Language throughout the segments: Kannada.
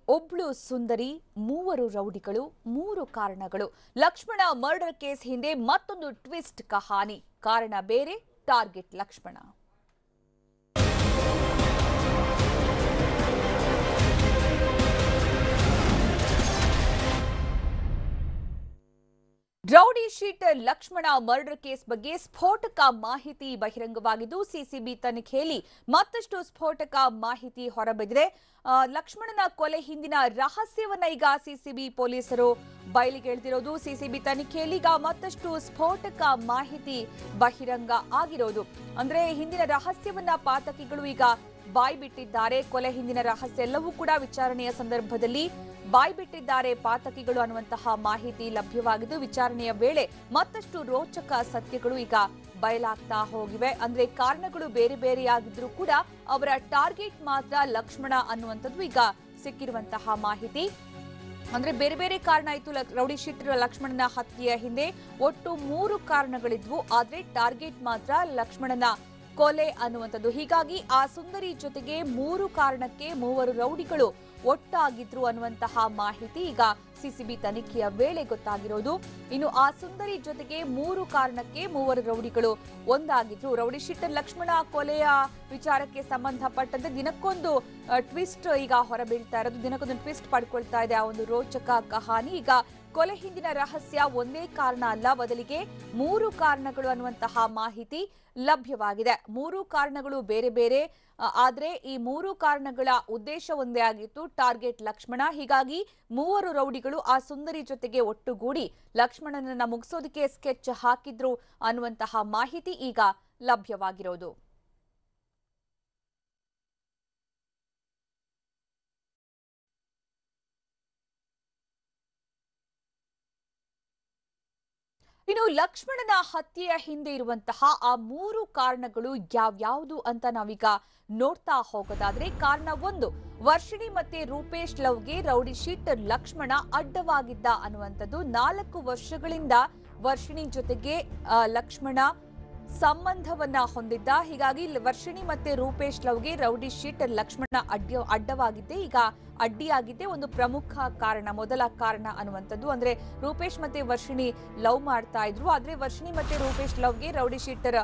ಒಬ್ಳು ಸುಂದರಿ, ಮೂವರು ರೌಡಿಗಳು, ಮೂರು ಕಾರಣಗಳು. ಲಕ್ಷ್ಮಣ ಮರ್ಡರ್ ಕೇಸ್ ಹಿಂದೆ ಮತ್ತೊಂದು ಟ್ವಿಸ್ಟ್ ಕಹಾನಿ. ಕಾರಣ ಬೇರೆ, target Lakshmana. Rowdy sheeter Lakshmana murder case ಬಗ್ಗೆ ಸ್ಫೋಟಕ ಮಾಹಿತಿ ಬಹಿರಂಗವಾಗಿದ್ದು, ಸಿಸಿಬಿ ತನಿಖೆಯಲ್ಲಿ ಮತ್ತಷ್ಟು ಸ್ಫೋಟಕ ಮಾಹಿತಿ ಹೊರಬಿದ್ದಿದೆ. ಲಕ್ಷ್ಮಣನ ಕೊಲೆ ಹಿಂದಿನ ರಹಸ್ಯವನ್ನ ಈಗ ಸಿಸಿಬಿ ಪೊಲೀಸರು ಬಯಲಿಗೆಳೆದಿರೋದು. ಸಿಸಿಬಿ ತನಿಖೆಯಲ್ಲಿ ಈಗ ಮತ್ತಷ್ಟು ಸ್ಫೋಟಕ ಮಾಹಿತಿ ಬಹಿರಂಗ ಆಗಿರೋದು. ಅಂದ್ರೆ ಹಿಂದಿನ ರಹಸ್ಯವನ್ನ ಪಾತಕಿಗಳು ಈಗ ಬಾಯ್ ಬಿಟ್ಟಿದ್ದಾರೆ. ಕೊಲೆ ಹಿಂದಿನ ರಹಸ್ಯ ಎಲ್ಲವೂ ಕೂಡ ವಿಚಾರಣೆಯ ಸಂದರ್ಭದಲ್ಲಿ ಬಾಯ್ ಬಿಟ್ಟಿದ್ದಾರೆ ಪಾತಕಿಗಳು ಅನ್ನುವಂತಹ ಮಾಹಿತಿ ಲಭ್ಯವಾಗಿದ್ದು, ವಿಚಾರಣೆಯ ವೇಳೆ ಮತ್ತಷ್ಟು ರೋಚಕ ಸತ್ಯಗಳು ಈಗ ಬಯಲಾಗ್ತಾ ಹೋಗಿವೆ. ಅಂದ್ರೆ ಕಾರಣಗಳು ಬೇರೆ ಬೇರೆಯಾಗಿದ್ರೂ ಕೂಡ ಅವರ ಟಾರ್ಗೆಟ್ ಮಾತ್ರ ಲಕ್ಷ್ಮಣ ಅನ್ನುವಂಥದ್ದು ಈಗ ಸಿಕ್ಕಿರುವಂತಹ ಮಾಹಿತಿ. ಅಂದ್ರೆ ಬೇರೆ ಬೇರೆ ಕಾರಣ ಇತ್ತು ರೌಡಿ ಶೀಟರ್ ಲಕ್ಷ್ಮಣನ ಹತ್ಯೆಯ ಹಿಂದೆ. ಒಟ್ಟು 3 ಕಾರಣಗಳಿದ್ವು, ಆದ್ರೆ ಟಾರ್ಗೆಟ್ ಮಾತ್ರ ಲಕ್ಷ್ಮಣನ ಕೊಲೆ ಅನ್ನುವಂಥದ್ದು. ಹೀಗಾಗಿ ಆ ಸುಂದರಿ ಜೊತೆಗೆ 3 ಕಾರಣಕ್ಕೆ 3 ರೌಡಿಗಳು ಒಟ್ಟಾಗಿದ್ರು ಅನ್ನುವಂತಹ ಮಾಹಿತಿ ಈಗ ಸಿಸಿಬಿ ತನಿಖೆಯ ವೇಳೆ ಗೊತ್ತಾಗಿರೋದು. ಇನ್ನು ಆ ಸುಂದರಿ ಜೊತೆಗೆ 3 ಕಾರಣಕ್ಕೆ 3 ರೌಡಿಗಳು ಒಂದಾಗಿದ್ರು. ರೌಡಿ ಶೀಟರ್ ಲಕ್ಷ್ಮಣ ಕೊಲೆಯ ವಿಚಾರಕ್ಕೆ ಸಂಬಂಧಪಟ್ಟಂತೆ ದಿನಕ್ಕೊಂದು ಟ್ವಿಸ್ಟ್ ಈಗ ಹೊರಬೀಳ್ತಾ ಇರೋದು, ದಿನಕ್ಕೊಂದು ಟ್ವಿಸ್ಟ್ ಪಡ್ಕೊಳ್ತಾ ಇದೆ ಆ ಒಂದು ರೋಚಕ ಕಹಾನಿ. ಈಗ ಕೊಲೆ ಹಿಂದಿನ ರಹಸ್ಯ ಒಂದೇ ಕಾರಣ ಅಲ್ಲ, ಬದಲಿಗೆ 3 ಕಾರಣಗಳು ಅನ್ನುವಂತಹ ಮಾಹಿತಿ ಲಭ್ಯವಾಗಿದೆ. 3 ಕಾರಣಗಳು ಬೇರೆ ಬೇರೆ, ಆದ್ರೆ ಈ 3 ಕಾರಣಗಳ ಉದ್ದೇಶ ಒಂದೇ ಆಗಿತ್ತು, ಟಾರ್ಗೆಟ್ ಲಕ್ಷ್ಮಣ. ಹೀಗಾಗಿ 3 ರೌಡಿಗಳು ಆ ಸುಂದರಿ ಜೊತೆಗೆ ಒಟ್ಟುಗೂಡಿ ಲಕ್ಷ್ಮಣನನ್ನ ಮುಗಿಸೋದಕ್ಕೆ ಸ್ಕೆಚ್ ಹಾಕಿದ್ರು ಅನ್ನುವಂತಹ ಮಾಹಿತಿ ಈಗ ಲಭ್ಯವಾಗಿರೋದು. ಇನ್ನು ಲಕ್ಷ್ಮಣನ ಹತ್ಯೆಯ ಹಿಂದೆ ಇರುವಂತಹ ಆ 3 ಕಾರಣಗಳು ಯಾವ್ಯಾವುದು ಅಂತ ನಾವೀಗ ನೋಡ್ತಾ ಹೋಗೋದಾದ್ರೆ, ಕಾರಣ 1, ವರ್ಷಿಣಿ ಮತ್ತೆ ರೂಪೇಶ್ ಲವ್ಗೆ ರೌಡಿ ಶೀಟರ್ ಲಕ್ಷ್ಮಣ ಅಡ್ಡವಾಗಿದ್ದ ಅನ್ನುವಂಥದ್ದು. 4 ವರ್ಷಗಳಿಂದ ವರ್ಷಿಣಿ ಜೊತೆಗೆ ಲಕ್ಷ್ಮಣ ಸಂಬಂಧವನ್ನ ಹೊಂದಿದ್ದ. ಹೀಗಾಗಿ ವರ್ಷಿಣಿ ಮತ್ತೆ ರೂಪೇಶ್ ಲವ್ಗೆ ರೌಡಿ ಶೀಟರ್ ಲಕ್ಷ್ಮಣ ಅಡ್ಡವಾಗಿದ್ದೆ, ಈಗ ಅಡ್ಡಿಯಾಗಿದ್ದೆ ಒಂದು ಪ್ರಮುಖ ಕಾರಣ, ಮೊದಲ ಕಾರಣ ಅನ್ನುವಂಥದ್ದು. ಅಂದ್ರೆ ರೂಪೇಶ್ ಮತ್ತೆ ವರ್ಷಿಣಿ ಲವ್ ಮಾಡ್ತಾ ಇದ್ರು, ಆದ್ರೆ ವರ್ಷಿಣಿ ಮತ್ತೆ ರೂಪೇಶ್ ಲವ್ಗೆ ರೌಡಿ ಶೀಟರ್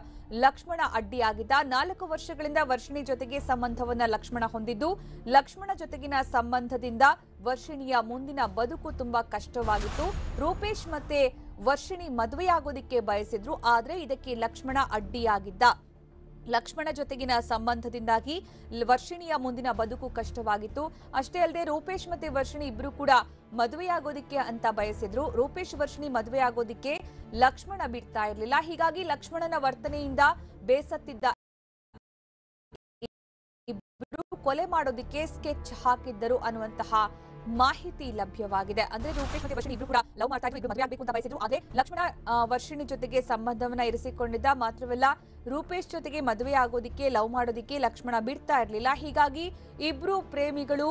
ಲಕ್ಷ್ಮಣ ಅಡ್ಡಿಯಾಗಿದ್ದ. 4 ವರ್ಷಗಳಿಂದ ವರ್ಷಿಣಿ ಜೊತೆಗೆ ಸಂಬಂಧವನ್ನ ಲಕ್ಷ್ಮಣ ಹೊಂದಿದ್ದು, ಲಕ್ಷ್ಮಣ ಜೊತೆಗಿನ ಸಂಬಂಧದಿಂದ ವರ್ಷಿಣಿಯ ಮುಂದಿನ ಬದುಕು ತುಂಬಾ ಕಷ್ಟವಾಗಿತ್ತು. ರೂಪೇಶ್ ಮತ್ತೆ ವರ್ಷಿಣಿ ಮದುವೆಯಾಗೋದಿಕ್ಕೆ ಬಯಸಿದ್ರು, ಆದ್ರೆ ಇದಕ್ಕೆ ಲಕ್ಷ್ಮಣ ಅಡ್ಡಿಯಾಗಿದ್ದ. ಲಕ್ಷ್ಮಣ ಜೊತೆಗಿನ ಸಂಬಂಧದಿಂದಾಗಿ ವರ್ಷಿಣಿಯ ಮುಂದಿನ ಬದುಕು ಕಷ್ಟವಾಗಿತ್ತು. ಅಷ್ಟೇ ಅಲ್ಲದೆ ರೂಪೇಶ್ ಮತ್ತೆ ವರ್ಷಿಣಿ ಇಬ್ರು ಕೂಡ ಮದುವೆಯಾಗೋದಿಕ್ಕೆ ಅಂತ ಬಯಸಿದ್ರು. ರೂಪೇಶ್ ವರ್ಷಿಣಿ ಮದುವೆಯಾಗೋದಿಕ್ಕೆ ಲಕ್ಷ್ಮಣ ಬಿಡ್ತಾ ಇರ್ಲಿಲ್ಲ. ಹೀಗಾಗಿ ಲಕ್ಷ್ಮಣನ ವರ್ತನೆಯಿಂದ ಬೇಸತ್ತಿದ್ದ ಇಬ್ರು ಕೊಲೆ ಮಾಡೋದಿಕ್ಕೆ ಸ್ಕೆಚ್ ಹಾಕಿದ್ದರು ಅನ್ನುವಂತಹ ಮಾಹಿತಿ ಲಭ್ಯವಾಗಿದೆ. ಅಂದ್ರೆ ರೂಪೇಶ್ ಮತ್ತೆ ವರ್ಷಿಣಿ ಇಬ್ರು ಕೂಡ ಲವ್ ಮಾಡ್ತಾ ಇದ್ರು, ಇಬ್ರು ಮದುವೆ ಆಗಬೇಕು ಅಂತ ಬಯಸಿದ್ರು, ಆದ್ರೆ ಲಕ್ಷ್ಮಣ ವರ್ಷಿಣಿ ಜೊತೆಗೆ ಸಂಬಂಧವನ್ನ ಇರಿಸಿಕೊಂಡಿದ್ದ. ಮಾತ್ರವಲ್ಲ, ರೂಪೇಶ್ ಜೊತೆಗೆ ಮದುವೆ ಆಗೋದಿಕ್ಕೆ ಲವ್ ಮಾಡೋದಿಕ್ಕೆ ಲಕ್ಷ್ಮಣ ಬಿಡ್ತಾ ಇರ್ಲಿಲ್ಲ. ಹೀಗಾಗಿ ಇಬ್ರು ಪ್ರೇಮಿಗಳು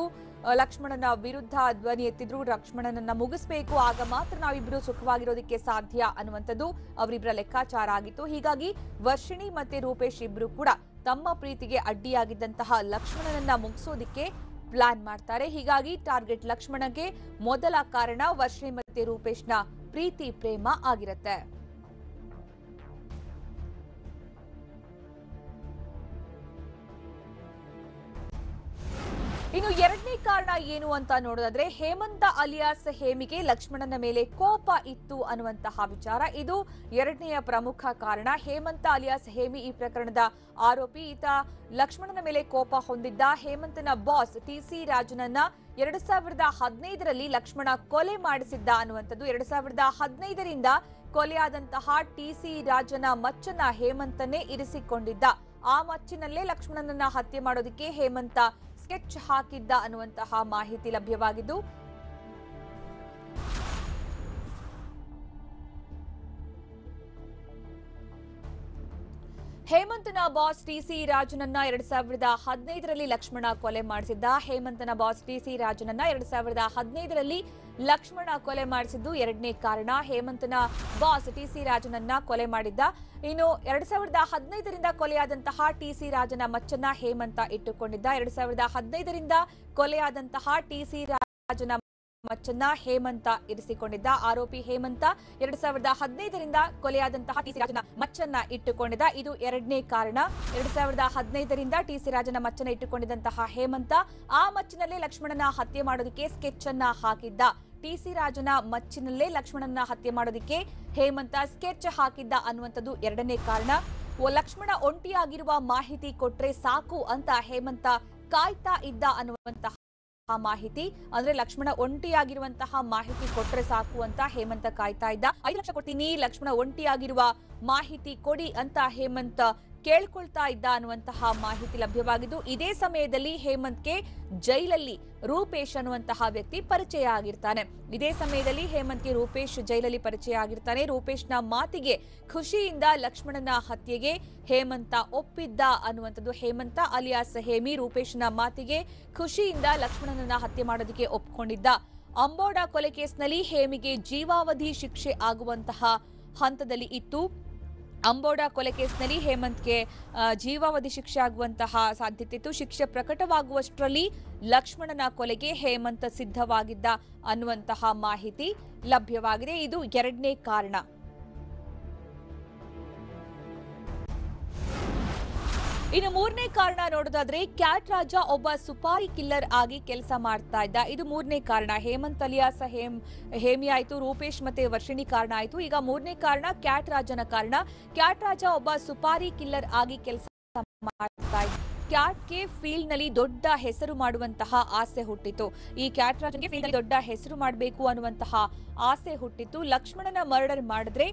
ಲಕ್ಷ್ಮಣನ ವಿರುದ್ಧ ಧ್ವನಿ ಎತ್ತಿದ್ರು. ಲಕ್ಷ್ಮಣನನ್ನ ಮುಗಿಸ್ಬೇಕು, ಆಗ ಮಾತ್ರ ನಾವಿಬ್ರು ಸುಖವಾಗಿರೋದಕ್ಕೆ ಸಾಧ್ಯ ಅನ್ನುವಂಥದ್ದು ಅವರಿಬ್ಬರ ಲೆಕ್ಕಾಚಾರ ಆಗಿತ್ತು. ಹೀಗಾಗಿ ವರ್ಷಿಣಿ ಮತ್ತೆ ರೂಪೇಶ್ ಇಬ್ರು ಕೂಡ ತಮ್ಮ ಪ್ರೀತಿಗೆ ಅಡ್ಡಿಯಾಗಿದ್ದಂತಹ ಲಕ್ಷ್ಮಣನನ್ನ ಮುಗಿಸೋದಿಕ್ಕೆ ಪ್ಲಾನ್ ಮಾಡ್ತಾರೆ. ಹೀಗಾಗಿ ಟಾರ್ಗೆಟ್ ಲಕ್ಷ್ಮಣಗೆ ಮೊದಲ ಕಾರಣ ವರ್ಷಿಣಿ ಮತ್ತೆ ರೂಪೇಶ್ನ ಪ್ರೀತಿ ಪ್ರೇಮ ಆಗಿರುತ್ತೆ. ಇನ್ನು 2ನೇ ಕಾರಣ ಏನು ಅಂತ ನೋಡೋದಾದ್ರೆ, ಹೇಮಂತ ಅಲಿಯಾಸ್ ಹೇಮಿಗೆ ಲಕ್ಷ್ಮಣನ ಮೇಲೆ ಕೋಪ ಇತ್ತು ಅನ್ನುವಂತಹ ವಿಚಾರ. ಇದು 2ನೆಯ ಪ್ರಮುಖ ಕಾರಣ. ಹೇಮಂತ ಅಲಿಯಾಸ್ ಹೇಮಿ ಈ ಪ್ರಕರಣದ ಆರೋಪಿ. ಈತ ಲಕ್ಷ್ಮಣನ ಮೇಲೆ ಕೋಪ ಹೊಂದಿದ್ದ. ಹೇಮಂತನ ಬಾಸ್ ಟಿ.ಸಿ. ರಾಜನನ್ನ 2015ರಲ್ಲಿ ಲಕ್ಷ್ಮಣ ಕೊಲೆ ಮಾಡಿಸಿದ್ದ ಅನ್ನುವಂಥದ್ದು. 2015ರಿಂದ ಕೊಲೆಯಾದಂತಹ ಟಿ.ಸಿ. ರಾಜನ ಮಚ್ಚನ್ನ ಹೇಮಂತನೇ ಇರಿಸಿಕೊಂಡಿದ್ದ. ಆ ಮಚ್ಚಿನಲ್ಲೇ ಲಕ್ಷ್ಮಣನನ್ನ ಹತ್ಯೆ ಮಾಡೋದಕ್ಕೆ ಹೇಮಂತ ಸ್ಕೆಚ್ ಹಾಕಿದ್ದ ಅನ್ನುವಂತಹ ಮಾಹಿತಿ ಲಭ್ಯವಾಗಿದ್ದು, ಹೇಮಂತನ ಬಾಸ್ ಟಿ.ಸಿ. ರಾಜನನ್ನ 2015ರಲ್ಲಿ ಲಕ್ಷ್ಮಣ ಕೊಲೆ ಮಾಡಿಸಿದ್ದ. ಹೇಮಂತನ ಬಾಸ್ ಟಿ.ಸಿ. ರಾಜನನ್ನ 2015ರಲ್ಲಿ ಲಕ್ಷ್ಮಣ ಕೊಲೆ ಮಾಡಿಸಿದ್ದು 2ನೇ ಕಾರಣ. ಹೇಮಂತನ ಬಾಸ್ ಟಿ.ಸಿ. ರಾಜನನ್ನ ಕೊಲೆ ಮಾಡಿದ್ದ. ಇನ್ನು 2015ರಿಂದ ಕೊಲೆಯಾದಂತಹ ಟಿ.ಸಿ. ರಾಜನ ಮಚ್ಚನ್ನ ಹೇಮಂತ ಇಟ್ಟುಕೊಂಡಿದ್ದ. 2015ರಿಂದ ಕೊಲೆಯಾದಂತಹ ಟಿ.ಸಿ. ರಾಜನ ಮಚ್ಚನ್ನ ಹೇಮಂತ ಇರಿಸಿಕೊಂಡಿದ್ದ. ಆರೋಪಿ ಹೇಮಂತ 2015ರಿಂದ ಕೊಲೆಯಾದಂತಹ ಟಿಸಿ ರಾಜನ ಮಚ್ಚನ್ನ ಇಟ್ಟುಕೊಂಡಿದ್ದ. ಇದು ಎರಡನೇ ಕಾರಣ. 2015ರಿಂದ ಟಿಸಿ ರಾಜನ ಮಚ್ಚನ್ನ ಇಟ್ಟುಕೊಂಡಿದ್ದಂತಹ ಹೇಮಂತ ಆ ಮಚ್ಚಿನಲ್ಲೇ ಲಕ್ಷ್ಮಣನ ಹತ್ಯೆ ಮಾಡೋದಕ್ಕೆ ಸ್ಕೆಚ್ ಅನ್ನ ಹಾಕಿದ್ದ. ಟಿಸಿ ರಾಜನ ಮಚ್ಚಿನಲ್ಲೇ ಲಕ್ಷ್ಮಣನ ಹತ್ಯೆ ಮಾಡೋದಕ್ಕೆ ಹೇಮಂತ ಸ್ಕೆಚ್ ಹಾಕಿದ್ದ ಅನ್ನುವಂಥದ್ದು ಎರಡನೇ ಕಾರಣ. ಲಕ್ಷ್ಮಣ ಒಂಟಿಯಾಗಿರುವ ಮಾಹಿತಿ ಕೊಟ್ರೆ ಸಾಕು ಅಂತ ಹೇಮಂತ ಕಾಯ್ತಾ ಇದ್ದ ಅನ್ನುವಂತಹ ಮಾಹಿತಿ, ಅಂದ್ರೆ ಲಕ್ಷ್ಮಣ ಒಂಟಿಯಾಗಿರುವಂತಹ ಮಾಹಿತಿ ಕೊಟ್ರೆ ಸಾಕು ಅಂತ ಹೇಮಂತ ಕಾಯ್ತಾ ಇದ್ದ. 5 ಲಕ್ಷ ಕೊಡ್ತೀನಿ, ಲಕ್ಷ್ಮಣ ಒಂಟಿಯಾಗಿರುವ ಮಾಹಿತಿ ಕೊಡಿ ಅಂತ ಹೇಮಂತ ಕೇಳ್ಕೊಳ್ತಾ ಇದ್ದ ಅನ್ನುವಂತಹ ಮಾಹಿತಿ ಲಭ್ಯವಾಗಿದ್ದು, ಇದೇ ಸಮಯದಲ್ಲಿ ಹೇಮಂತ್ಗೆ ಜೈಲಲ್ಲಿ ರೂಪೇಶ್ ಅನ್ನುವಂತಹ ವ್ಯಕ್ತಿ ಪರಿಚಯ ಆಗಿರ್ತಾನೆ. ಇದೇ ಸಮಯದಲ್ಲಿ ಹೇಮಂತ್ಗೆ ರೂಪೇಶ್ ಜೈಲಲ್ಲಿ ಪರಿಚಯ ಆಗಿರ್ತಾನೆ. ರೂಪೇಶ್ನ ಮಾತಿಗೆ ಖುಷಿಯಿಂದ ಲಕ್ಷ್ಮಣನ ಹತ್ಯೆಗೆ ಹೇಮಂತ ಒಪ್ಪಿದ್ದ ಅನ್ನುವಂಥದ್ದು. ಹೇಮಂತ ಅಲಿಯಾಸ್ ಹೇಮಿ ರೂಪೇಶ್ನ ಮಾತಿಗೆ ಖುಷಿಯಿಂದ ಲಕ್ಷ್ಮಣನನ್ನ ಹತ್ಯೆ ಮಾಡೋದಕ್ಕೆ ಒಪ್ಕೊಂಡಿದ್ದ. ಅಂಬೋಡ ಕೊಲೆ ಕೇಸ್ನಲ್ಲಿ ಹೇಮಿಗೆ ಜೀವಾವಧಿ ಶಿಕ್ಷೆ ಆಗುವಂತಹ ಹಂತದಲ್ಲಿ ಇತ್ತು. ಅಂಬೋಡ ಕೊಲೆ ಕೇಸ್ನಲ್ಲಿ ಹೇಮಂತ್ಗೆ ಜೀವಾವಧಿ ಶಿಕ್ಷೆ ಆಗುವಂತಹ ಸಾಧ್ಯತೆ ಇತ್ತು. ಶಿಕ್ಷೆ ಪ್ರಕಟವಾಗುವಷ್ಟರಲ್ಲಿ ಲಕ್ಷ್ಮಣನ ಕೊಲೆಗೆ ಹೇಮಂತ್ ಸಿದ್ಧವಾಗಿದ್ದ ಅನ್ನುವಂತಹ ಮಾಹಿತಿ ಲಭ್ಯವಾಗಿದೆ. ಇದು ಎರಡನೇ ಕಾರಣ. ಇನ್ನು ಮೂರನೇ ಕಾರಣ ನೋಡೋದಾದ್ರೆ, ಕ್ಯಾಟ್ ರಾಜ ಒಬ್ಬ ಸುಪಾರಿ ಕಿಲ್ಲರ್ ಆಗಿ ಕೆಲಸ ಮಾಡ್ತಾ ಇದ್ದ. ಇದು ಮೂರನೇ ಕಾರಣ. ಹೇಮಂತ್ ಅಲಿಯಾಸ್ ಹೇಮಿ ಆಯ್ತು, ರೂಪೇಶ್ ಮತ್ತೆ ವರ್ಷಿಣಿ ಕಾರಣ ಆಯ್ತು. ಈಗ ಮೂರನೇ ಕಾರಣ ಕ್ಯಾಟ್ ರಾಜನ ಕಾರಣ. ಕ್ಯಾಟ್ ರಾಜ ಒಬ್ಬ ಸುಪಾರಿ ಕಿಲ್ಲರ್ ಆಗಿ ಕೆಲಸ ಮಾಡ್ತಾ ಇದ್ದ. ಕ್ಯಾಟ್ಗೆ ಫೀಲ್ಡ್ ನಲ್ಲಿ ದೊಡ್ಡ ಹೆಸರು ಮಾಡುವಂತಹ ಆಸೆ ಹುಟ್ಟಿತು. ಈ ಕ್ಯಾಟ್ ರಾಜನ್ಗೆ ಫೀಲ್ಡ್ ನಲ್ಲಿ ದೊಡ್ಡ ಹೆಸರು ಮಾಡಬೇಕು ಅನ್ನುವಂತಹ ಆಸೆ ಹುಟ್ಟಿತ್ತು. ಲಕ್ಷ್ಮಣನ ಮರ್ಡರ್ ಮಾಡಿದ್ರೆ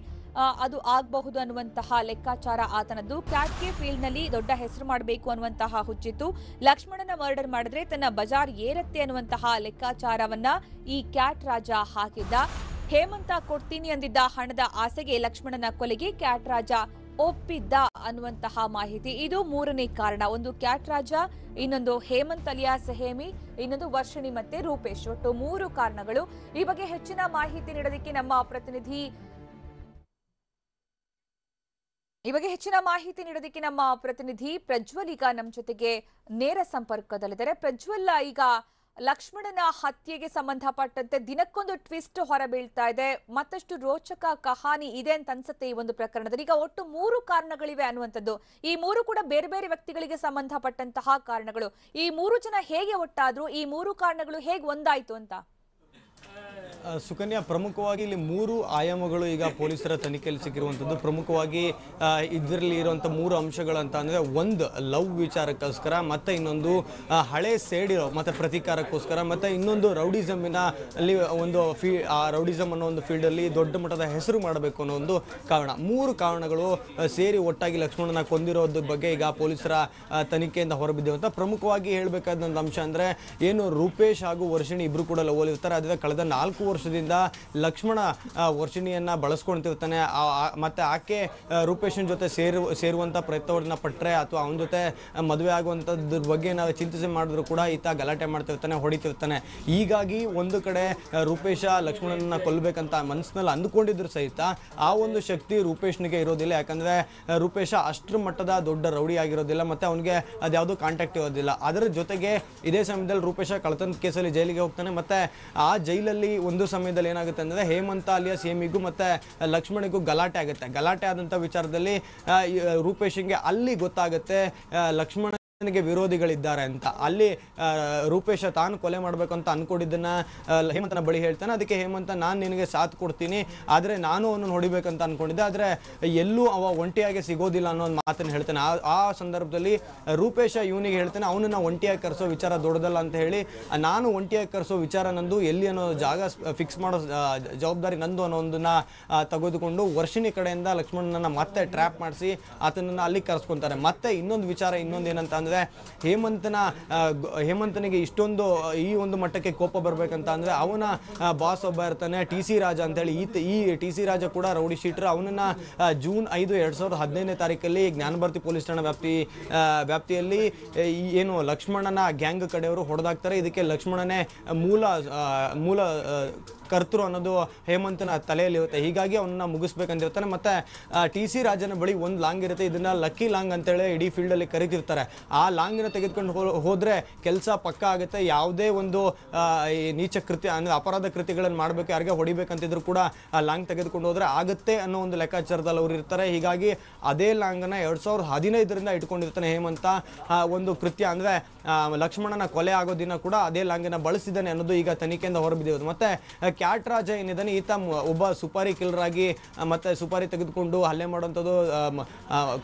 ಅದು ಆಗಬಹುದು ಅನ್ನುವಂತಹ ಲೆಕ್ಕಾಚಾರ ಆತನದ್ದು. ಕ್ಯಾಟ್ಗೆ ಫೀಲ್ಡ್ ನಲ್ಲಿ ದೊಡ್ಡ ಹೆಸರು ಮಾಡಬೇಕು ಅನ್ನುವಂತಹ ಹುಚ್ಚಿತ್ತು. ಲಕ್ಷ್ಮಣನ ಮರ್ಡರ್ ಮಾಡಿದ್ರೆ ತನ್ನ ಬಜಾರ್ ಏರತ್ತೆ ಅನ್ನುವಂತಹ ಲೆಕ್ಕಾಚಾರವನ್ನ ಈ ಕ್ಯಾಟ್ ರಾಜ ಹಾಕಿದ್ದ. ಹೇಮಂತ ಕೊಡ್ತೀನಿ ಅಂದಿದ್ದ ಹಣದ ಆಸೆಗೆ ಲಕ್ಷ್ಮಣನ ಕೊಲೆಗೆ ಕ್ಯಾಟ್ ರಾಜ ಒಪ್ಪಿದ್ದ ಅನ್ನುವಂತಹ ಮಾಹಿತಿ. ಇದು ಮೂರನೇ ಕಾರಣ. ಒಂದು ಕ್ಯಾಟ್ ರಾಜ, ಇನ್ನೊಂದು ಹೇಮಂತ್ ಅಲಿಯಾಸ್ ಹೇಮಿ, ಇನ್ನೊಂದು ವರ್ಷಿಣಿ ಮತ್ತೆ ರೂಪೇಶ್. ಒಟ್ಟು 3 ಕಾರಣಗಳು. ಈ ಬಗ್ಗೆ ಹೆಚ್ಚಿನ ಮಾಹಿತಿ ನೀಡೋದಕ್ಕೆ ನಮ್ಮ ಪ್ರತಿನಿಧಿ ಪ್ರಜ್ವಲ್ ಈಗ ನಮ್ಮ ಜೊತೆಗೆ ನೇರ ಸಂಪರ್ಕದಲ್ಲಿದ್ದಾರೆ. ಪ್ರಜ್ವಲ್, ಈಗ ಲಕ್ಷ್ಮಣನ ಹತ್ಯೆಗೆ ಸಂಬಂಧಪಟ್ಟಂತೆ ದಿನಕ್ಕೊಂದು ಟ್ವಿಸ್ಟ್ ಹೊರಬೀಳ್ತಾ ಇದೆ. ಮತ್ತಷ್ಟು ರೋಚಕ ಕಹಾನಿ ಇದೆ ಅಂತ ಅನ್ಸುತ್ತೆ ಈ ಒಂದು ಪ್ರಕರಣದಲ್ಲಿ. ಈಗ ಒಟ್ಟು 3 ಕಾರಣಗಳಿವೆ ಅನ್ನುವಂಥದ್ದು. ಈ 3 ಕೂಡ ಬೇರೆ ಬೇರೆ ವ್ಯಕ್ತಿಗಳಿಗೆ ಸಂಬಂಧಪಟ್ಟಂತಹ ಕಾರಣಗಳು. ಈ 3 ಜನ ಹೇಗೆ ಒಟ್ಟಾದ್ರು, ಈ 3 ಕಾರಣಗಳು ಹೇಗೆ ಒಂದಾಯ್ತು ಅಂತ? ಸುಕನ್ಯಾ, ಪ್ರಮುಖವಾಗಿ ಇಲ್ಲಿ 3 ಆಯಾಮಗಳು ಈಗ ಪೊಲೀಸರ ತನಿಖೆಯಲ್ಲಿ ಸಿಕ್ಕಿರುವಂಥದ್ದು. ಪ್ರಮುಖವಾಗಿ ಇದರಲ್ಲಿ ಇರುವಂಥ 3 ಅಂಶಗಳು ಅಂತ ಅಂದರೆ, ಒಂದು ಲವ್ ವಿಚಾರಕ್ಕೋಸ್ಕರ, ಮತ್ತೆ ಇನ್ನೊಂದು ಹಳೆ ಸೇಡಿರೋ ಮತ್ತೆ ಪ್ರತೀಕಾರಕ್ಕೋಸ್ಕರ, ಮತ್ತೆ ಇನ್ನೊಂದು ರೌಡಿಸಮ್ಮಿನ ಅಲ್ಲಿ ಒಂದು ರೌಡಿಸಮ್ ಅನ್ನೋ ಒಂದು ಫೀಲ್ಡಲ್ಲಿ ದೊಡ್ಡ ಮಟ್ಟದ ಹೆಸರು ಮಾಡಬೇಕು ಅನ್ನೋ ಒಂದು ಕಾರಣ. 3 ಕಾರಣಗಳು ಸೇರಿ ಒಟ್ಟಾಗಿ ಲಕ್ಷ್ಮಣನ ಕೊಂದಿರೋದ್ರ ಬಗ್ಗೆ ಈಗ ಪೊಲೀಸರ ತನಿಖೆಯಿಂದ ಹೊರಬಿದ್ದಿರುವಂಥ ಪ್ರಮುಖವಾಗಿ ಹೇಳಬೇಕಾದಂಥ ಅಂಶ ಅಂದರೆ, ಏನು ರೂಪೇಶ್ ಹಾಗೂ ವರ್ಷಿಣಿ ಇಬ್ಬರು ಕೂಡ ಲವ್ ಇರ್ತಾರೆ. ಅದೇ ಕಳೆದ 4 ವರ್ಷದಿಂದ ಲಕ್ಷ್ಮಣ ವರ್ಷಿಣಿಯನ್ನ ಬಳಸ್ಕೊಳ್ತಿರ್ತಾನೆ. ಮತ್ತೆ ಆಕೆ ರೂಪೇಶನ್ ಜೊತೆ ಸೇರುವಂತ ಪ್ರಯತ್ನವನ್ನ ಪಟ್ಟರೆ ಅಥವಾ ಅವನ ಜೊತೆ ಮದುವೆ ಆಗುವಂಥದ್ರ ಬಗ್ಗೆ ನಾವು ಚಿಂತಿಸಿ ಮಾಡಿದ್ರು ಕೂಡ ಈತ ಗಲಾಟೆ ಮಾಡ್ತಿರ್ತಾನೆ, ಹೊಡಿತಿರ್ತಾನೆ. ಹೀಗಾಗಿ ಒಂದು ಕಡೆ ರೂಪೇಶ ಲಕ್ಷ್ಮಣನ ಕೊಲ್ಲಬೇಕಂತ ಮನಸ್ಸಿನಲ್ಲಿ ಅಂದುಕೊಂಡಿದ್ರು ಸಹಿತ ಆ ಒಂದು ಶಕ್ತಿ ರೂಪೇಶ್ನಿಗೆ ಇರೋದಿಲ್ಲ. ಯಾಕಂದ್ರೆ ರೂಪೇಶ ಅಷ್ಟರ ಮಟ್ಟದ ದೊಡ್ಡ ರೌಡಿ ಆಗಿರೋದಿಲ್ಲ, ಮತ್ತೆ ಅವನಿಗೆ ಅದ್ಯಾವುದೋ ಕಾಂಟ್ಯಾಕ್ಟ್ ಇರೋದಿಲ್ಲ. ಅದರ ಜೊತೆಗೆ ಇದೇ ಸಮಯದಲ್ಲಿ ರೂಪೇಶ ಕಳ್ಳತನದ ಕೇಸಲ್ಲಿ ಜೈಲಿಗೆ ಹೋಗ್ತಾನೆ. ಮತ್ತೆ ಆ ಜೈಲಲ್ಲಿ ಒಂದು ಸಮಯದಲ್ಲಿ ಏನಾಗುತ್ತೆ ಅಂದ್ರೆ, ಹೇಮಂತ ಅಲಿಯಾಸ್ ಹೇಮಿಗೂ ಮತ್ತೆ ಲಕ್ಷ್ಮಣಿಗೂ ಗಲಾಟೆ ಆಗುತ್ತೆ. ಗಲಾಟೆ ಆದಂತ ವಿಚಾರದಲ್ಲಿ ರೂಪೇಶ್ಗೆ ಅಲ್ಲಿ ಗೊತ್ತಾಗುತ್ತೆ ಲಕ್ಷ್ಮಣನಿಗೆ ವಿರೋಧಿಗಳಿದ್ದಾರೆ ಅಂತ. ಅಲ್ಲಿ ರೂಪೇಶ ತಾನು ಕೊಲೆ ಮಾಡಬೇಕು ಅಂತ ಅನ್ಕೊಂಡಿದ್ದನ್ನ ಹೇಮಂತನ ಬಳಿ ಹೇಳ್ತಾನೆ. ಅದಕ್ಕೆ ಹೇಮಂತ, ನಾನು ನಿನಗೆ ಸಾಥ್ ಕೊಡ್ತೀನಿ, ಆದರೆ ನಾನು ಅವನನ್ನು ಹೊಡಿಬೇಕಂತ ಅನ್ಕೊಂಡಿದ್ದೆ, ಆದರೆ ಎಲ್ಲೂ ಅವ ಒಂಟಿಯಾಗಿ ಸಿಗೋದಿಲ್ಲ ಅನ್ನೋ ಒಂದು ಮಾತನ್ನು ಹೇಳ್ತಾನೆ. ಆ ಸಂದರ್ಭದಲ್ಲಿ ರೂಪೇಶ ಇವನಿಗೆ ಹೇಳ್ತಾನೆ, ಅವನನ್ನ ಒಂಟಿಯಾಗಿ ಕರೆಸೋ ವಿಚಾರ ದೊಡ್ಡದಲ್ಲ ಅಂತ ಹೇಳಿ, ನಾನು ಒಂಟಿಯಾಗಿ ಕರೆಸೋ ವಿಚಾರ ನಂದು, ಎಲ್ಲಿ ಅನ್ನೋ ಜಾಗ ಫಿಕ್ಸ್ ಮಾಡೋ ಜವಾಬ್ದಾರಿ ನಂದು ಅನ್ನೋದನ್ನ ತೆಗೆದುಕೊಂಡು ವರ್ಷಿಣಿ ಕಡೆಯಿಂದ ಲಕ್ಷ್ಮಣನನ್ನ ಮತ್ತೆ ಟ್ರ್ಯಾಪ್ ಮಾಡಿಸಿ ಆತನನ್ನ ಅಲ್ಲಿ ಕರೆಸ್ಕೊಂತಾರೆ. ಮತ್ತೆ ಇನ್ನೊಂದು ವಿಚಾರ, ಇನ್ನೊಂದೇನಂತ ಅಂದ್ರೆ, ಹೇಮಂತನಿಗೆ ಇಷ್ಟೊಂದು ಈ ಒಂದು ಮಟ್ಟಕ್ಕೆ ಕೋಪ ಬರ್ಬೇಕಂತ ಅಂದ್ರೆ, ಅವನ ಬಾಸ್ ಒಬ್ಬ ಇರ್ತಾನೆ ಟಿ.ಸಿ. ರಾಜ ಅಂತೇಳಿ. ಈ ಟಿ.ಸಿ. ರಾಜ ಕೂಡ ರೌಡಿ ಶೀಟರ್. ಅವನನ್ನ ಜೂನ್ 5, 2015ನೇ ತಾರೀಕಲ್ಲಿ ಜ್ಞಾನಭಾರತಿ ಪೊಲೀಸ್ ಠಾಣಾ ವ್ಯಾಪ್ತಿಯಲ್ಲಿ ಏನು ಲಕ್ಷ್ಮಣನ ಗ್ಯಾಂಗ್ ಕಡೆಯವರು ಹೊಡೆದಾಕ್ತಾರೆ. ಇದಕ್ಕೆ ಲಕ್ಷ್ಮಣನೇ ಮೂಲ ಕರ್ತೃ ಅನ್ನೋದು ಹೇಮಂತನ ತಲೆಯಲ್ಲಿ ಇರುತ್ತೆ. ಹೀಗಾಗಿ ಅವನನ್ನ ಮುಗಿಸ್ಬೇಕಂತಿರ್ತಾನೆ. ಮತ್ತೆ ಟಿ.ಸಿ. ರಾಜನ ಬಳಿ ಒಂದು ಲಾಂಗ್ ಇರುತ್ತೆ, ಇದನ್ನ ಲಕ್ಕಿ ಲಾಂಗ್ ಅಂತೇಳಿ ಇಡೀ ಫೀಲ್ಡ್ ಅಲ್ಲಿ ಕರೀತಿರ್ತಾರೆ. ಆ ಆ ಲಾಂಗಿನ ತೆಗೆದುಕೊಂಡು ಹೋದ್ರೆ ಕೆಲಸ ಪಕ್ಕ ಆಗುತ್ತೆ. ಯಾವುದೇ ಒಂದು ಈ ನೀಚ ಕೃತ್ಯ ಅಂದ್ರೆ ಅಪರಾಧ ಕೃತ್ಯಗಳನ್ನು ಮಾಡಬೇಕು, ಯಾರಿಗೆ ಹೊಡಿಬೇಕಂತಿದ್ರು ಕೂಡ ಆ ಲಾಂಗ್ ತೆಗೆದುಕೊಂಡು ಹೋದ್ರೆ ಆಗುತ್ತೆ ಅನ್ನೋ ಒಂದು ಲೆಕ್ಕಾಚಾರದಲ್ಲಿ ಅವರು ಇರ್ತಾರೆ. ಹೀಗಾಗಿ ಅದೇ ಲಾಂಗನ್ನ 2015ರಿಂದ ಇಟ್ಕೊಂಡಿರ್ತಾನೆ ಹೇಮಂತ. ಒಂದು ಕೃತ್ಯ ಅಂದ್ರೆ ಲಕ್ಷ್ಮಣನ ಕೊಲೆ ಆಗೋ ದಿನ ಕೂಡ ಅದೇ ಲಾಂಗಿನ ಬಳಸಿದ್ದಾನೆ ಅನ್ನೋದು ಈಗ ತನಿಖೆಯಿಂದ ಹೊರಬಿದ್ದಿರೋದು. ಮತ್ತೆ ಕ್ಯಾಟ್ ರಾಜ ಏನಿದ್ದಾನೆ ಈತ ಒಬ್ಬ ಸುಪಾರಿ ಕಿಲ್ಲರ್ ಆಗಿ ಮತ್ತೆ ಸುಪಾರಿ ತೆಗೆದುಕೊಂಡು ಹಲ್ಲೆ ಮಾಡುವಂಥದ್ದು,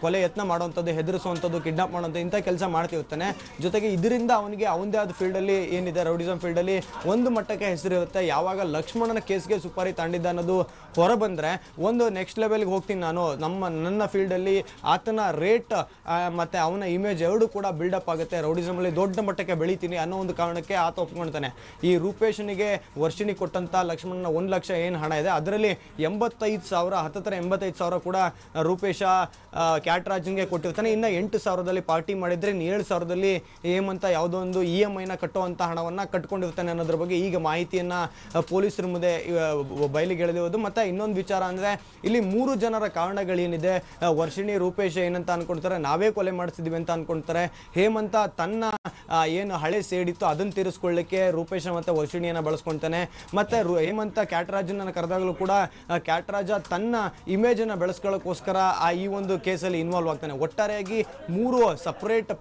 ಕೊಲೆ ಯತ್ನ ಮಾಡುವಂಥದ್ದು, ಹೆದರಿಸುವಂಥದ್ದು, ಕಿಡ್ನಾಪ್ ಮಾಡುವಂಥದ್ದು ಇಂಥ ಕೆಲಸ ಮಾಡ್ತಿರ್ತಾನೆ. ಜೊತೆಗೆ ಇದರಿಂದ ಅವನಿಗೆ ಅವನದೇ ಆದ ಫೀಲ್ಡಲ್ಲಿ ಏನಿದೆ ರೌಡಿಸಮ್ ಫೀಲ್ಡಲ್ಲಿ ಒಂದು ಮಟ್ಟಕ್ಕೆ ಹೆಸರಿರುತ್ತೆ. ಯಾವಾಗ ಲಕ್ಷ್ಮಣನ ಕೇಸ್ಗೆ ಸುಪಾರಿ ತಾಂಡಿದ್ದ ಅನ್ನೋದು ಹೊರ ಬಂದರೆ ಒಂದು ನೆಕ್ಸ್ಟ್ ಲೆವೆಲ್ಗೆ ಹೋಗ್ತೀನಿ ನಾನು, ನನ್ನ ಫೀಲ್ಡಲ್ಲಿ ಆತನ ರೇಟ್ ಮತ್ತು ಅವನ ಇಮೇಜ್ ಎರಡೂ ಕೂಡ ಬಿಲ್ಡಪ್ ಆಗುತ್ತೆ, ರೌಡಿಸಮಲ್ಲಿ ದೊಡ್ಡ ಮಟ್ಟಕ್ಕೆ ಬೆಳಿತೀನಿ ಅನ್ನೋ ಒಂದು ಕಾರಣಕ್ಕೆ ಆತ ಒಪ್ಕೊಳ್ತಾನೆ. ಈ ರೂಪೇಶನಿಗೆ ವರ್ಷಿಣಿ ಕೊಟ್ಟಂಥ ಲಕ್ಷ್ಮಣನ 1 ಲಕ್ಷ ಏನು ಹಣ ಇದೆ ಅದರಲ್ಲಿ 85,000 ಹತ್ತಿರ 85,000 ಕೂಡ ರೂಪೇಶ ಕ್ಯಾಟ್ ರಾಜನ್ಗೆ ಕೊಟ್ಟಿರ್ತಾನೆ. ಇನ್ನು 8,000ದಲ್ಲಿ ಪಾರ್ಟಿ ಮಾಡಿದ್ರೆ 7,000ದಲ್ಲಿ ಹೇಮಂತ ಯಾವುದೋ ಒಂದು EMI ಕಟ್ಟುವಂಥ ಹಣವನ್ನು ಕಟ್ಕೊಂಡಿರ್ತಾನೆ ಅನ್ನೋದ್ರ ಬಗ್ಗೆ ಈಗ ಮಾಹಿತಿಯನ್ನು ಪೊಲೀಸರ ಮುಂದೆ ಬಯಲಿಗೆ ಎಳೆದಿರೋದು. ಮತ್ತು ಇನ್ನೊಂದು ವಿಚಾರ ಅಂದರೆ ಇಲ್ಲಿ 3 ಜನರ ಕಾರಣಗಳೇನಿದೆ. ವರ್ಷಿಣಿ ರೂಪೇಶ ಏನಂತ ಅನ್ಕೊಳ್ತಾರೆ, ನಾವೇ ಕೊಲೆ ಮಾಡಿಸಿದ್ವಿ ಅಂತ ಅನ್ಕೊಳ್ತಾರೆ. ಹೇಮಂತ ತನ್ನ ಏನು ಹಳೆ ಸೇಡಿತ್ತು ಅದನ್ನು ತೀರಿಸ್ಕೊಳ್ಳಿಕ್ಕೆ ರೂಪೇಶ ಮತ್ತು ವರ್ಷಿಣಿಯನ್ನು ಬಳಸ್ಕೊಳ್ತಾನೆ. ಮತ್ತು ಹೇಮಂತ ಕ್ಯಾಟ್ ರಾಜನನ್ನು ಕರೆದಾಗಲೂ ಕೂಡ ಕ್ಯಾಟ್ ರಾಜ ತನ್ನ ಇಮೇಜನ್ನು ಬೆಳೆಸ್ಕೊಳ್ಳೋಕ್ಕೋಸ್ಕರ ಈ ಒಂದು ಕೇಸಲ್ಲಿ ಇನ್ವಾಲ್ವ್ ಆಗ್ತಾನೆ. ಒಟ್ಟಾರೆಯಾಗಿ 3 ಸಪ್ರೇಟ್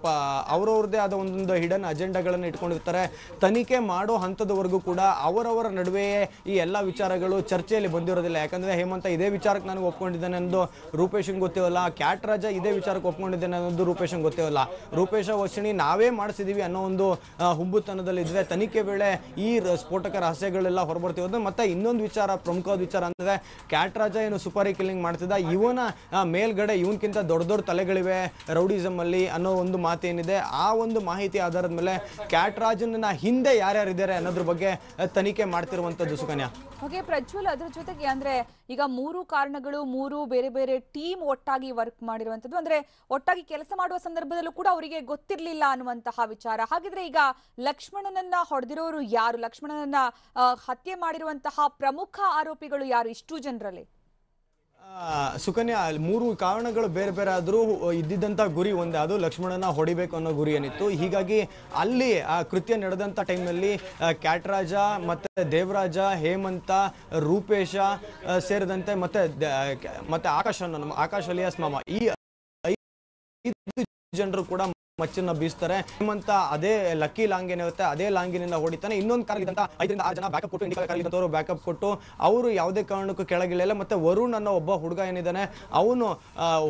ಅವರವ್ರದ್ದೇ ಆದ ಒಂದೊಂದು ಹಿಡನ್ ಅಜೆಂಡಾಗಳನ್ನು ಇಟ್ಕೊಂಡಿರ್ತಾರೆ. ತನಿಖೆ ಮಾಡೋ ಹಂತದವರೆಗೂ ಕೂಡ ಅವರವರ ನಡುವೆಯೇ ಈ ಎಲ್ಲ ವಿಚಾರಗಳು ಚರ್ಚೆಯಲ್ಲಿ ಬಂದಿರೋದಿಲ್ಲ. ಯಾಕಂದರೆ ಹೇಮಂತ ಇದೇ ವಿಚಾರಕ್ಕೆ ನನಗೆ ಒಪ್ಕೊಂಡಿದ್ದಾನೆ ಅನ್ನೋದು ರೂಪೇಶಂಗೆ ಗೊತ್ತಿರಲ್ಲ, ಕ್ಯಾಟ್ ರಾಜ ಇದೇ ವಿಚಾರಕ್ಕೆ ಒಪ್ಕೊಂಡಿದ್ದಾನೆ ಅನ್ನೋದು ರೂಪೇಶಂಗೆ ಗೊತ್ತಿರಲ್ಲ. ರೂಪೇಶ ವರ್ಷಿಣಿ ನಾವೇ ಮಾಡಿಸಿದೀವಿ ಅನ್ನೋ ಒಂದು ಹುಂಬುತನದಲ್ಲಿದ್ದರೆ ತನಿಖೆ ವೇಳೆ ಈ ಸ್ಫೋಟಕ ರಹಸ್ಯಗಳೆಲ್ಲ ಹೊರಬರ್ತಿರೋದು. ಮತ್ತು ಇನ್ನೊಂದು ವಿಚಾರ, ಪ್ರಮುಖವಾದ ವಿಚಾರ ಅಂದರೆ ಕ್ಯಾಟ್ ರಾಜ ಏನು ಸುಪಾರಿ ಕಿಲ್ಲಿಂಗ್ ಮಾಡ್ತಿದ್ದ, ಇವನ ಮೇಲ್ಗಡೆ ಇವನ್ಕಿಂತ ದೊಡ್ಡ ದೊಡ್ಡ ತಲೆಗಳಿವೆ ರೌಡಿಸಮ್ ಅಲ್ಲಿ ಅನ್ನೋ ಒಂದು ಮಾತೇನಿದೆ. ಆ ಒಂದು ಮಾಹಿತಿ ಆಧಾರದ ಮೇಲೆ ಕ್ಯಾಟ್ ರಾಜನ ಹಿಂದೆ ಯಾರ್ಯಾರಿದ್ದಾರೆ ಅನ್ನೋದ್ರ ಬಗ್ಗೆ ತನಿಖೆ ಮಾಡ್ತಿರುವಂಥದ್ದು. ಸುಕನ್ಯಾ, ಓಕೆ ಪ್ರಜ್ವಲ್, ಅದ್ರ ಜೊತೆಗೆ ಅಂದ್ರೆ ಈಗ 3 ಕಾರಣಗಳು, 3 ಬೇರೆ ಬೇರೆ ಟೀಮ್ ಒಟ್ಟಾಗಿ ವರ್ಕ್ ಮಾಡಿರುವಂತದ್ದು, ಅಂದ್ರೆ ಒಟ್ಟಾಗಿ ಕೆಲಸ ಮಾಡುವ ಸಂದರ್ಭದಲ್ಲೂ ಕೂಡ ಅವರಿಗೆ ಗೊತ್ತಿರಲಿಲ್ಲ ಅನ್ನುವಂತಹ ವಿಚಾರ. ಹಾಗಿದ್ರೆ ಈಗ ಲಕ್ಷ್ಮಣನನ್ನ ಹೊಡೆದಿರೋರು ಯಾರು? ಲಕ್ಷ್ಮಣನನ್ನ ಹತ್ಯೆ ಮಾಡಿರುವಂತಹ ಪ್ರಮುಖ ಆರೋಪಿಗಳು ಯಾರು ಇಷ್ಟು ಜನರಲ್ಲಿ? ಸುಕನ್ಯಾ, 3 ಕಾರಣಗಳು ಬೇರೆ ಬೇರೆ ಆದರೂ ಇದ್ದಿದ್ದಂಥ ಗುರಿ ಒಂದೇ, ಅದು ಲಕ್ಷ್ಮಣನ ಹೊಡಿಬೇಕು ಅನ್ನೋ ಗುರಿ ಏನಿತ್ತು. ಹೀಗಾಗಿ ಅಲ್ಲಿ ಆ ಕೃತ್ಯ ನಡೆದಂಥ ಟೈಮ್ನಲ್ಲಿ ಕ್ಯಾಟ್ ರಾಜ ಮತ್ತು ದೇವರಾಜ, ಹೇಮಂತ, ರೂಪೇಶ ಸೇರಿದಂತೆ ಮತ್ತೆ ಆಕಾಶ್ ಅಲಿಯಾಸ್ ಮಾಮ, ಈ 5 ಜನರು ಕೂಡ ಮಚ್ಚನ್ನ ಬೀಸ್ತಾರೆ. ಹೇಮಂತ ಅದೇ ಲಕ್ಕಿ ಲಾಂಗ್ ಏನಿರುತ್ತೆ ಅದೇ ಲಾಂಗಿನಿಂದ ಹೊಡಿತಾನೆ. ಇನ್ನೊಂದು ಕಾರ್ 5ರಿಂದ 6 ಜನ ಬ್ಯಾಕಪ್ ಕೊಟ್ಟು, ಇಂಡಿಕಾ ಕಾರ್ ಬ್ಯಾಕಪ್ ಕೊಟ್ಟು ಅವರು ಯಾವುದೇ ಕಾರಣಕ್ಕೂ ಕೆಳಗಿಳಿಯಲ್ಲ. ಮತ್ತೆ ವರುಣ್ ಅನ್ನೋ ಒಬ್ಬ ಹುಡುಗ ಏನಿದ್ದಾನೆ ಅವನು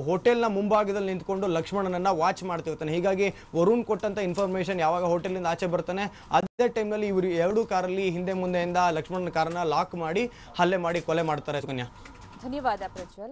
ಹೋಟೆಲ್ನ ಮುಂಭಾಗದಲ್ಲಿ ನಿಂತ್ಕೊಂಡು ಲಕ್ಷ್ಮಣನನ್ನ ವಾಚ್ ಮಾಡ್ತಿರ್ತಾನೆ. ಹೀಗಾಗಿ ವರುಣ್ ಕೊಟ್ಟಂತ ಇನ್ಫಾರ್ಮೇಶನ್ ಯಾವಾಗ ಹೋಟೆಲ್ನಿಂದ ಆಚೆ ಬರ್ತಾನೆ ಅದೇ ಟೈಮ್ನಲ್ಲಿ ಇವರು 2 ಕಾರಲ್ಲಿ ಹಿಂದೆ ಮುಂದೆಯಿಂದ ಲಕ್ಷ್ಮಣನ ಕಾರನ್ನ ಲಾಕ್ ಮಾಡಿ ಹಲ್ಲೆ ಮಾಡಿ ಕೊಲೆ ಮಾಡ್ತಾರೆ. ಸುಕನ್ಯಾ, ಧನ್ಯವಾದ ಪ್ರಜ್ವಲ್.